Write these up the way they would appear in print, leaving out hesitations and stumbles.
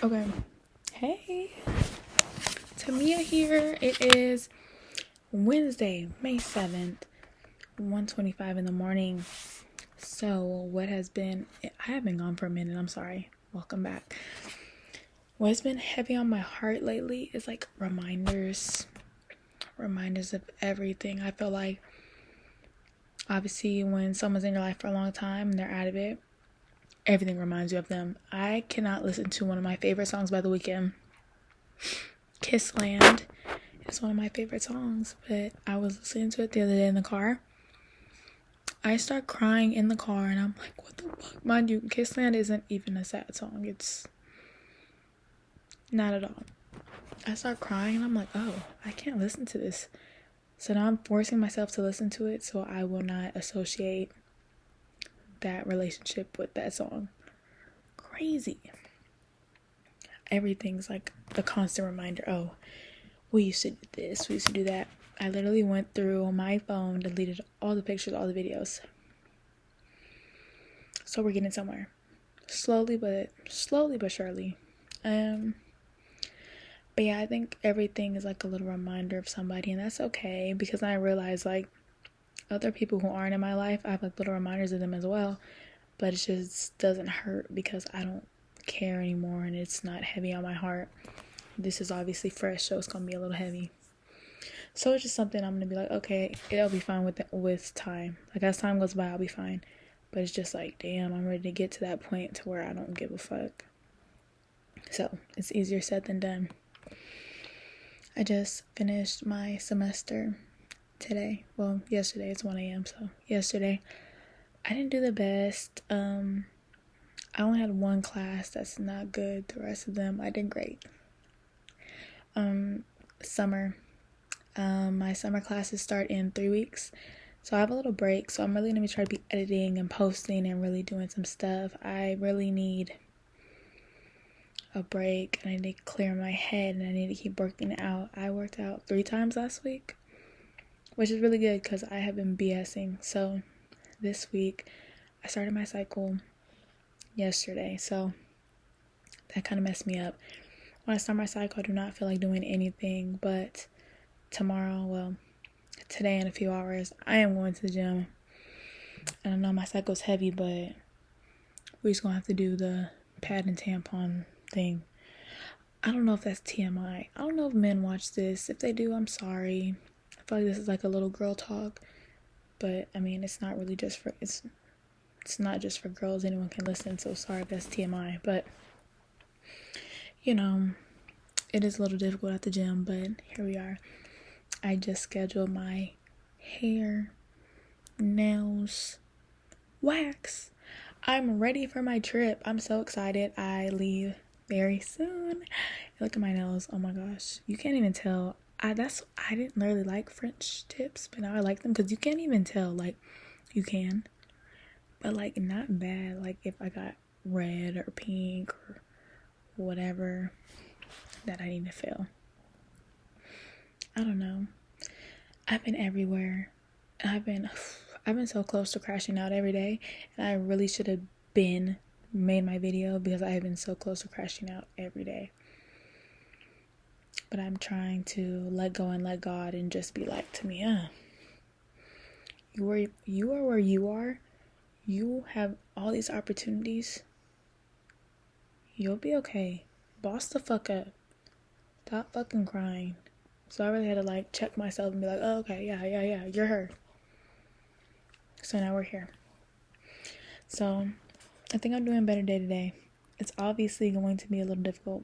Okay. Hey, Tamia here. It is Wednesday, May 7th, 1:25 in the morning. So, what has been, I have been gone for a minute. I'm sorry. Welcome back. What's been heavy on my heart lately is like reminders of everything. I feel like, obviously, when someone's in your life for a long time and they're out of it, everything reminds you of them. I cannot listen to one of my favorite songs by The Weeknd. Kissland is one of my favorite songs, but I was listening to it the other day in the car. I start crying in the car and I'm like, what the fuck? Mind you, Kissland isn't even a sad song. It's not at all. I start crying and I'm like, oh, I can't listen to this. So now I'm forcing myself to listen to it so I will not associate that relationship with that song. Crazy. Everything's like a constant reminder. Oh, we used to do this, we used to do that. I literally went through my phone, deleted all the pictures, all the videos. So we're getting somewhere. Slowly but surely. But yeah, I think everything is like a little reminder of somebody, and that's okay, because I realize like other people who aren't in my life, I have like little reminders of them as well, but it just doesn't hurt because I don't care anymore and it's not heavy on my heart. This is obviously fresh, so it's gonna be a little heavy. So it's just something I'm gonna be like, okay, it'll be fine with time. Like as time goes by, I'll be fine. But it's just like, damn, I'm ready to get to that point to where I don't give a fuck. So it's easier said than done. I just finished my semester today. Well, yesterday. It's 1 a.m. So yesterday, I didn't do the best. I only had one class that's not good. The rest of them, I did great. Summer. My summer classes start in 3 weeks, so I have a little break, so I'm really going to try to be editing and posting and really doing some stuff. I really need a break, and I need to clear my head, and I need to keep working out. I worked out 3 times last week, which is really good because I have been BSing. So this week, I started my cycle yesterday, so that kind of messed me up. When I start my cycle, I do not feel like doing anything, but today in a few hours, I am going to the gym. And I know my cycle's heavy, but we're just gonna have to do the pad and tampon thing. I don't know if that's TMI. I don't know if men watch this. If they do, I'm sorry. I feel like this is like a little girl talk, but I mean, it's not really just for, it's not just for girls. Anyone can listen, so sorry if that's TMI, but you know, it is a little difficult at the gym, but here we are. I just scheduled my hair, nails, wax. I'm ready for my trip. I'm so excited. I leave very soon. Look at my nails. Oh my gosh. You can't even tell. I didn't really like French tips, but now I like them because you can't even tell. Like, you can. But like, not bad. Like, if I got red or pink or whatever that I need to fill. I don't know. I've been everywhere. I've been so close to crashing out every day, and I really should have made my video because I have been so close to crashing out every day. But I'm trying to let go and let God and just be like, Tamia, you are where you are. You have all these opportunities. You'll be okay. Boss the fuck up. Stop fucking crying. So I really had to like check myself and be like, oh, okay, yeah, you're her. So now we're here. So I think I'm doing better day to day. It's obviously going to be a little difficult,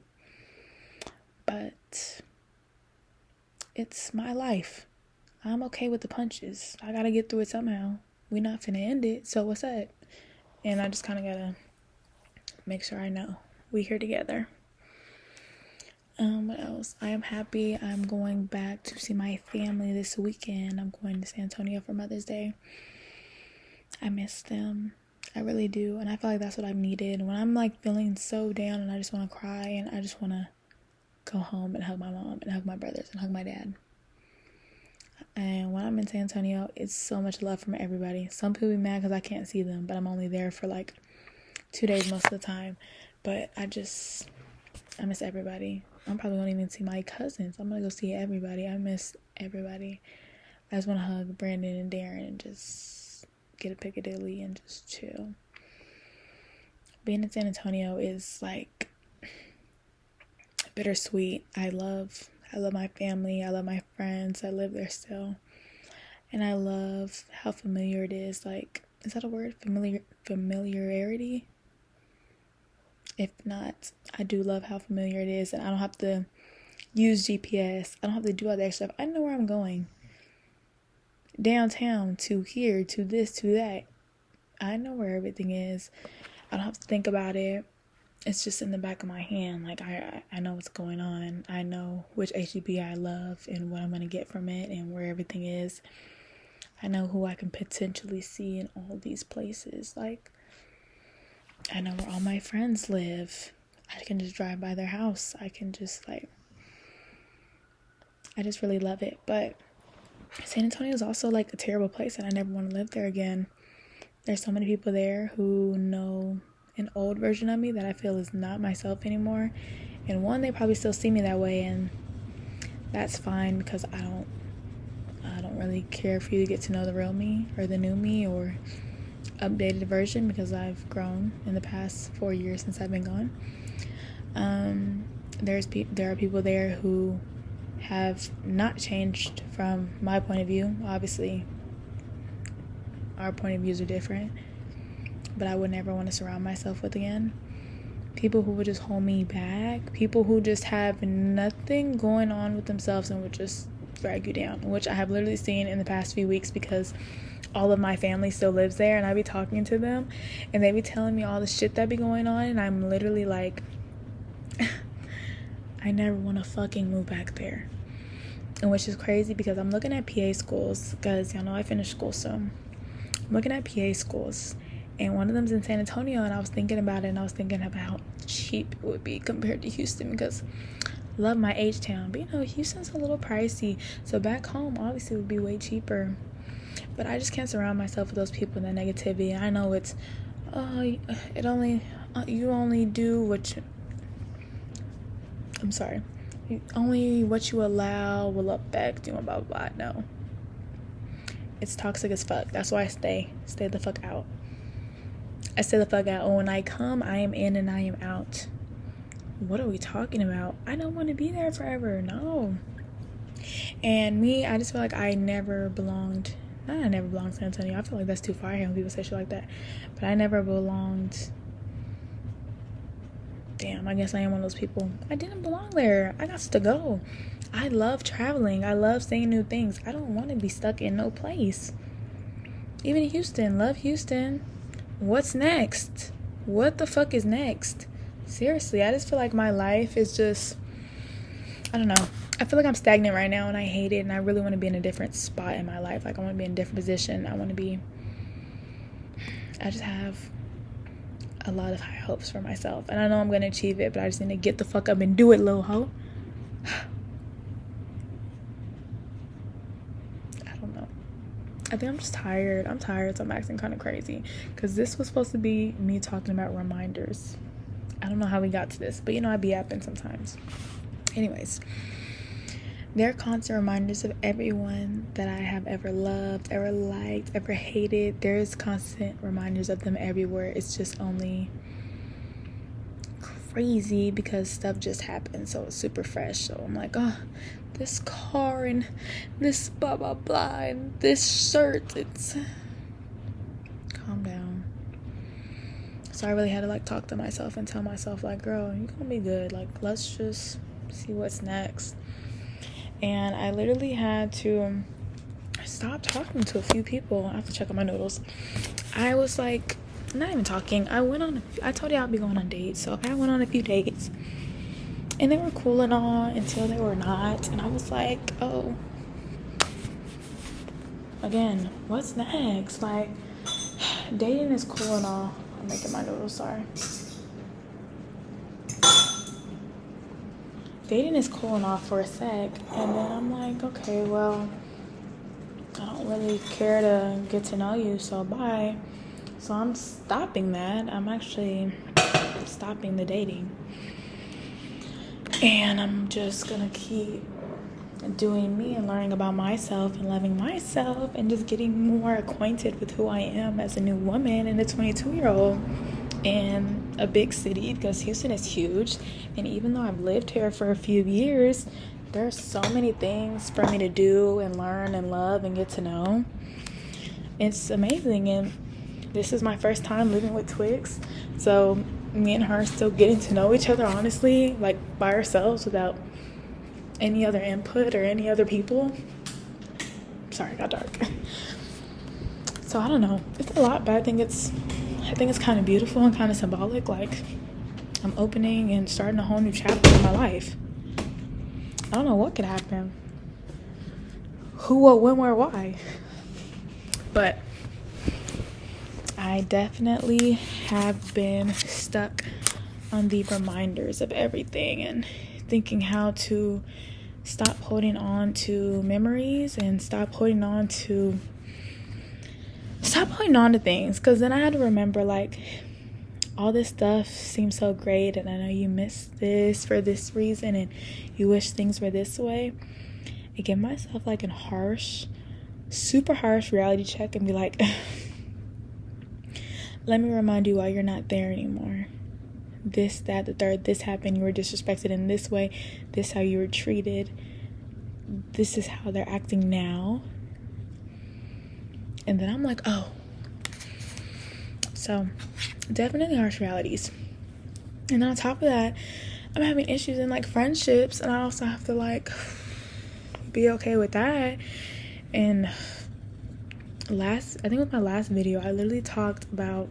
but it's my life. I'm okay with the punches. I gotta get through it somehow. We're not finna end it, so what's up? And I just kind of gotta make sure I know we here together. What else? I am happy. I'm going back to see my family this weekend. I'm going to San Antonio for Mother's Day. I miss them. I really do. And I feel like that's what I've needed. When I'm like feeling so down and I just want to cry and I just want to go home and hug my mom and hug my brothers and hug my dad. And when I'm in San Antonio, it's so much love from everybody. Some people be mad because I can't see them, but I'm only there for like 2 days most of the time. But I I miss everybody. I'm probably gonna even see my cousins. I'm gonna go see everybody. I miss everybody. I just want to hug Brandon and Darren and just get a Piccadilly and just chill. Being in San Antonio is like bittersweet. I love my family. I love my friends. I live there still. And I love how familiar it is. Like, is that a word? Familiarity? If not, I do love how familiar it is. And I don't have to use GPS. I don't have to do all that stuff. I know where I'm going. Downtown, to here, to this, to that. I know where everything is. I don't have to think about it. It's just in the back of my hand. Like, I know what's going on. I know which HEB I love and what I'm going to get from it and where everything is. I know who I can potentially see in all these places. Like, I know where all my friends live. I can just drive by their house. I can just, like, I just really love it. But San Antonio is also, like, a terrible place, and I never want to live there again. There's so many people there who know an old version of me that I feel is not myself anymore. And one, they probably still see me that way, and that's fine because I don't really care for you to get to know the real me or the new me or updated version because I've grown in the past 4 years since I've been gone. There are people there who have not changed from my point of view. Obviously, our point of views are different, but I would never want to surround myself with again. People who would just hold me back, people who just have nothing going on with themselves and would just drag you down, which I have literally seen in the past few weeks because all of my family still lives there, and I be talking to them and they be telling me all the shit that be going on, and I'm literally like, I never want to fucking move back there. And which is crazy because I'm looking at PA schools, because y'all know I finished school soon. I'm looking at PA schools, and one of them's in San Antonio, and I was thinking about it, and I was thinking about how cheap it would be compared to Houston, because I love my H-town, but you know, Houston's a little pricey, so back home obviously would be way cheaper. But I just can't surround myself with those people and that negativity. I know it's you only do what you, I'm sorry, only what you allow will affect you, blah blah blah. No, it's toxic as fuck. That's why I stay the fuck out. I stay the fuck out. And when I come, I am in and I am out. What are we talking about? I don't want to be there forever. No. And me, I just feel like I never belonged. Not I never belonged to San Antonio. I feel like that's too far here when people say shit like that. But I never belonged. Damn, I guess I am one of those people. I didn't belong there. I got to go. I love traveling. I love seeing new things. I don't want to be stuck in no place. Even in Houston. Love Houston. What's next? What the fuck is next? Seriously, I just feel like my life is just, I don't know. I feel like I'm stagnant right now and I hate it, and I really want to be in a different spot in my life. Like, I want to be in a different position. I just have a lot of high hopes for myself, and I know I'm going to achieve it, but I just need to get the fuck up and do it, little hoe. I don't know. I think I'm just tired. I'm tired, so I'm acting kind of crazy, because this was supposed to be me talking about reminders. I don't know how we got to this, but you know, I be yapping sometimes. Anyways, there are constant reminders of everyone that I have ever loved, ever liked, ever hated. There's constant reminders of them everywhere. It's just only crazy because stuff just happened, so it's super fresh. So I'm like, oh, this car and this blah blah blah and this shirt. It's calm down. So I really had to like talk to myself and tell myself, like, girl, you're gonna be good. Like, let's just see what's next. And I literally had to stop talking to a few people. I have to check on my noodles. I was like, not even talking. I told you I'd be going on dates. So I went on a few dates, and they were cool and all until they were not. And I was like, oh, again, what's next? Like, dating is cool and all. I'm making my noodles, sorry. Dating is cool and all for a sec, and then I'm like, okay, well, I don't really care to get to know you, so bye. So I'm stopping that. I'm actually stopping the dating. And I'm just gonna keep doing me and learning about myself and loving myself and just getting more acquainted with who I am as a new woman and a 22-year-old in a big city, because Houston is huge. And even though I've lived here for a few years, there's so many things for me to do and learn and love and get to know. It's amazing. And this is my first time living with Twix, so me and her are still getting to know each other, honestly, like by ourselves, without any other input or any other people. Sorry, it got dark. So I don't know, it's a lot, but I think it's kind of beautiful and kind of symbolic. Like, I'm opening and starting a whole new chapter in my life. I don't know what could happen, who, what, when, where, why, but I definitely have been stuck on the reminders of everything and thinking how to stop holding on to memories and stop holding on to things, because then I had to remember, like, all this stuff seems so great and I know you missed this for this reason and you wish things were this way. I give myself like a super harsh reality check and be like, let me remind you why you're not there anymore. This, that, the third, this happened, you were disrespected in this way, this how you were treated, this is how they're acting now. And then I'm like, oh. So definitely harsh realities. And then on top of that, I'm having issues in like friendships, and I also have to like be okay with that. And I think with my last video, I literally talked about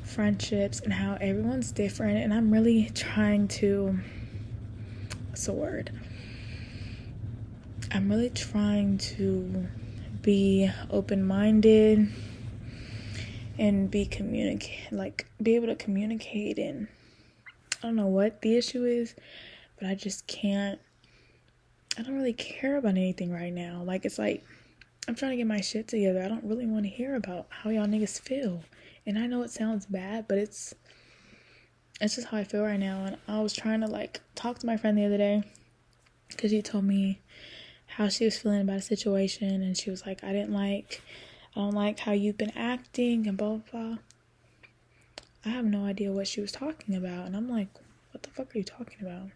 friendships and how everyone's different, and I'm really trying to, what's the word? I'm really trying to be open-minded and be able to communicate. And I don't know what the issue is, but I don't really care about anything right now. Like, it's like I'm trying to get my shit together. I don't really want to hear about how y'all niggas feel. And I know it sounds bad, but it's just how I feel right now. And I was trying to like talk to my friend the other day, because she told me how she was feeling about a situation, and she was like, I don't like how you've been acting and blah, blah, blah. I have no idea what she was talking about. And I'm like, what the fuck are you talking about?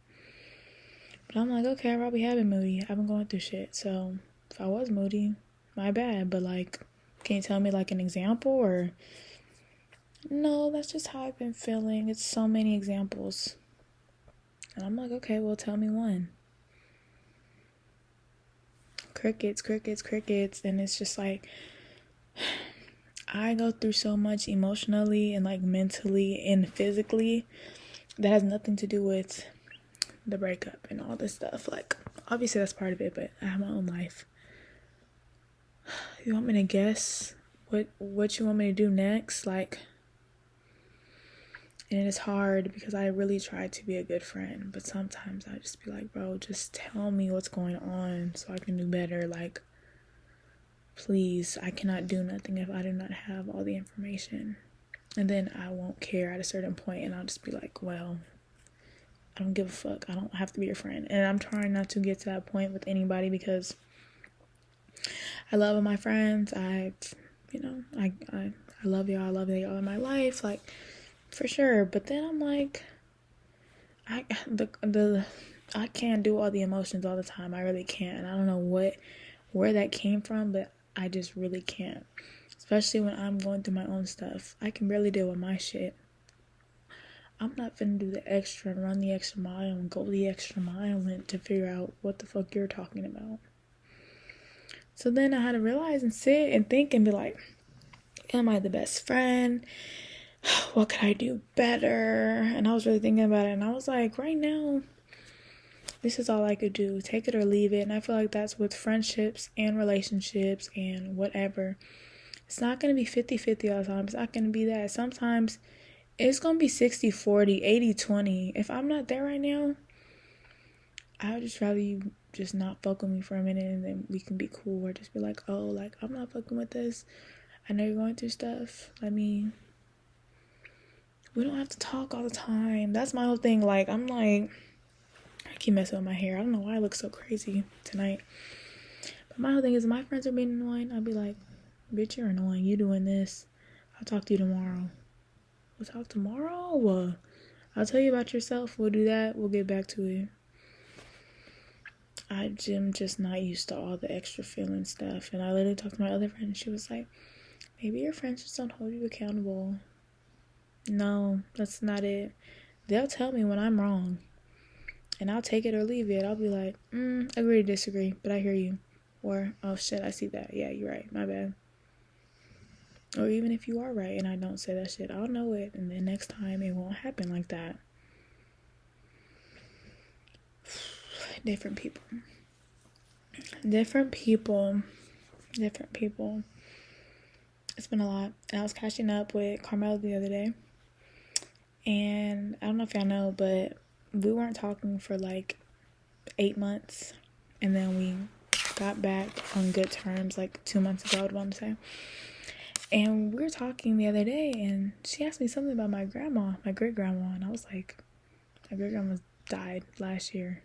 But I'm like, okay, I probably have been moody. I've been going through shit. So if I was moody, my bad. But like, can you tell me like an example? Or no, that's just how I've been feeling. It's so many examples. And I'm like, okay, well, tell me one. Crickets. And it's just like, I go through so much emotionally and like mentally and physically that has nothing to do with the breakup and all this stuff. Like, obviously that's part of it, but I have my own life. You want me to guess what you want me to do next? Like, and it's hard because I really try to be a good friend, but sometimes I just be like, bro, just tell me what's going on so I can do better. Like, please, I cannot do nothing if I do not have all the information. And then I won't care at a certain point, and I'll just be like, well, I don't give a fuck. I don't have to be your friend. And I'm trying not to get to that point with anybody, because I love my friends. I love y'all. I love y'all in my life, like, for sure. But then I'm like, I can't do all the emotions all the time. I really can't. I don't know where that came from, but I just really can't. Especially when I'm going through my own stuff. I can barely deal with my shit. I'm not finna do the extra and run the extra mile and go the extra mile to figure out what the fuck you're talking about. So then I had to realize and sit and think and be like, am I the best friend? What could I do better? And I was really thinking about it, and I was like, right now, this is all I could do. Take it or leave it. And I feel like that's with friendships and relationships and whatever. It's not going to be 50-50 all the time. It's not going to be that. Sometimes it's going to be 60-40, 80-20. If I'm not there right now, I would just rather you just not fuck with me for a minute, and then we can be cool. Or just be like, oh, like, I'm not fucking with this. I know you're going through stuff. We don't have to talk all the time. That's my whole thing. Like, I'm like, keep messing with my hair. I don't know why I look so crazy tonight. But my whole thing is, if my friends are being annoying, I'll be like, bitch, you're annoying. You doing this. I'll talk to you tomorrow. We'll talk tomorrow? I'll tell you about yourself. We'll do that. We'll get back to it. I'm just not used to all the extra feeling stuff. And I literally talked to my other friend, and she was like, maybe your friends just don't hold you accountable. No, that's not it. They'll tell me when I'm wrong, and I'll take it or leave it. I'll be like, agree to disagree, but I hear you. Or, oh shit, I see that. Yeah, you're right. My bad. Or even if you are right and I don't say that shit, I'll know it, and then next time it won't happen like that. Different people. It's been a lot. And I was catching up with Carmela the other day. And I don't know if y'all know, but we weren't talking for like 8 months. And then we got back on good terms like 2 months ago, I would want to say. And we were talking the other day, and she asked me something about my grandma, my great-grandma. And I was like, my great-grandma died last year.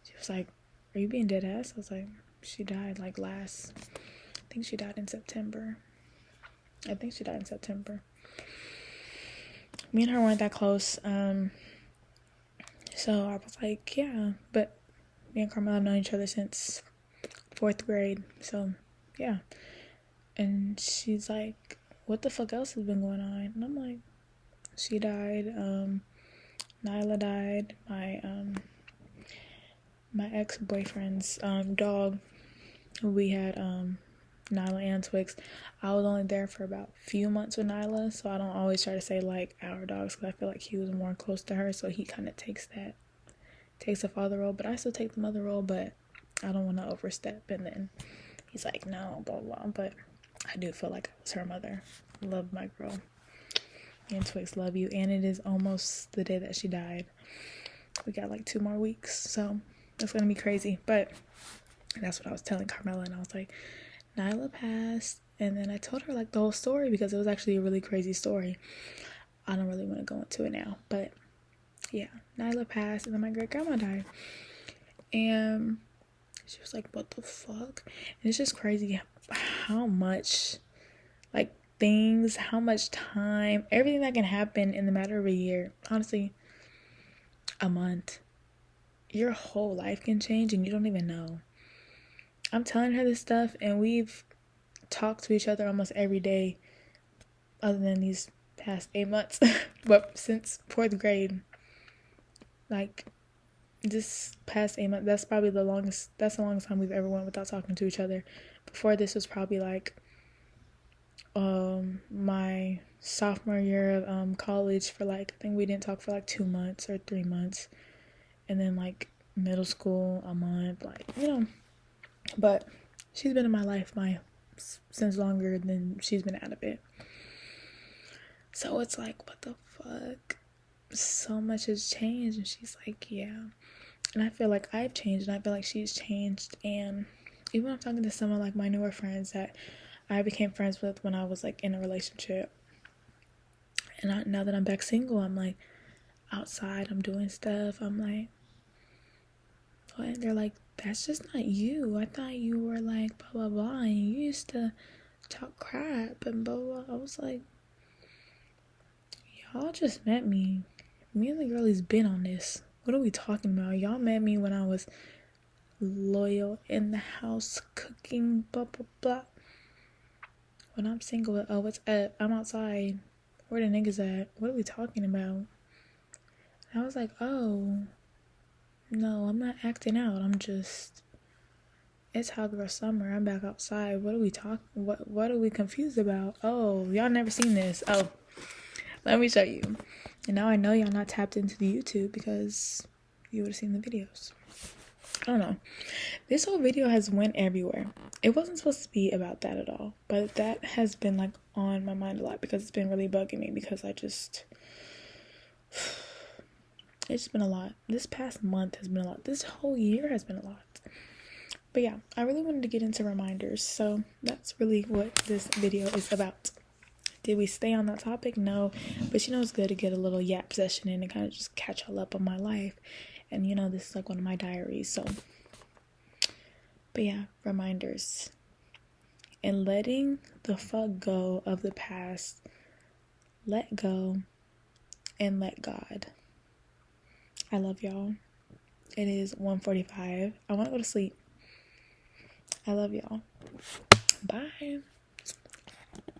She was like, are you being dead ass? I was like, she died like I think she died in September. Me and her weren't that close. So I was like, yeah. But me and Carmela have known each other since 4th grade. So, yeah. And she's like, what the fuck else has been going on? And I'm like, she died. Nyla died. My ex-boyfriend's dog. We had Nyla and Twix. I was only there for about a few months with Nyla, so I don't always try to say like our dogs, because I feel like he was more close to her, so he kind of takes the father role. But I still take the mother role, but I don't want to overstep. And then he's like, no, blah blah. But I do feel like I was her mother. Love my girl. Me and Twix love you. And it is almost the day that she died. We got like 2 more weeks, so that's gonna be crazy. But that's what I was telling Carmela, and I was like, Nyla passed. And then I told her like the whole story, because it was actually a really crazy story. I don't really want to go into it now, but yeah, Nyla passed, and then my great grandma died. And she was like, what the fuck? And it's just crazy how much like things, how much time, everything that can happen in the matter of a year. Honestly, a month. Your whole life can change and you don't even know. I'm telling her this stuff, and we've talked to each other almost every day other than these past 8 months. But since 4th grade, like this past 8 months, that's the longest time we've ever went without talking to each other. Before this was probably like my sophomore year of college, for like, I think we didn't talk for like 2 months or 3 months. And then like middle school, a month, like, you know. But she's been in my life since longer than she's been out of it. So it's like, what the fuck? So much has changed. And she's like, yeah. And I feel like I've changed, and I feel like she's changed. And even when I'm talking to some of like my newer friends that I became friends with when I was like in a relationship, and now that I'm back single, I'm like outside, I'm doing stuff, I'm like, what? They're like, that's just not you. I thought you were like blah blah blah, and you used to talk crap and blah blah. I was like, y'all just met me. Me and the girlie's been on this. What are we talking about? Y'all met me when I was loyal, in the house, cooking, blah blah blah. When I'm single, oh, what's up? I'm outside. Where the niggas at? What are we talking about? And I was like, oh, no, I'm not acting out. I'm just, it's hot girl summer. I'm back outside. What are we talking? What are we confused about? Oh, y'all never seen this. Oh, let me show you. And now I know y'all not tapped into the YouTube, because you would have seen the videos. I don't know. This whole video has went everywhere. It wasn't supposed to be about that at all, but that has been like on my mind a lot, because it's been really bugging me, because it's been a lot. This past month has been a lot. This whole year has been a lot. But yeah, I really wanted to get into reminders, so that's really what this video is about. Did we stay on that topic? No. But you know, it's good to get a little yap session in and kind of just catch all up on my life. And you know, this is like one of my diaries. So, but yeah, reminders. And letting the fuck go of the past. Let go and let God. I love y'all. It is 1:45. I want to go to sleep. I love y'all. Bye.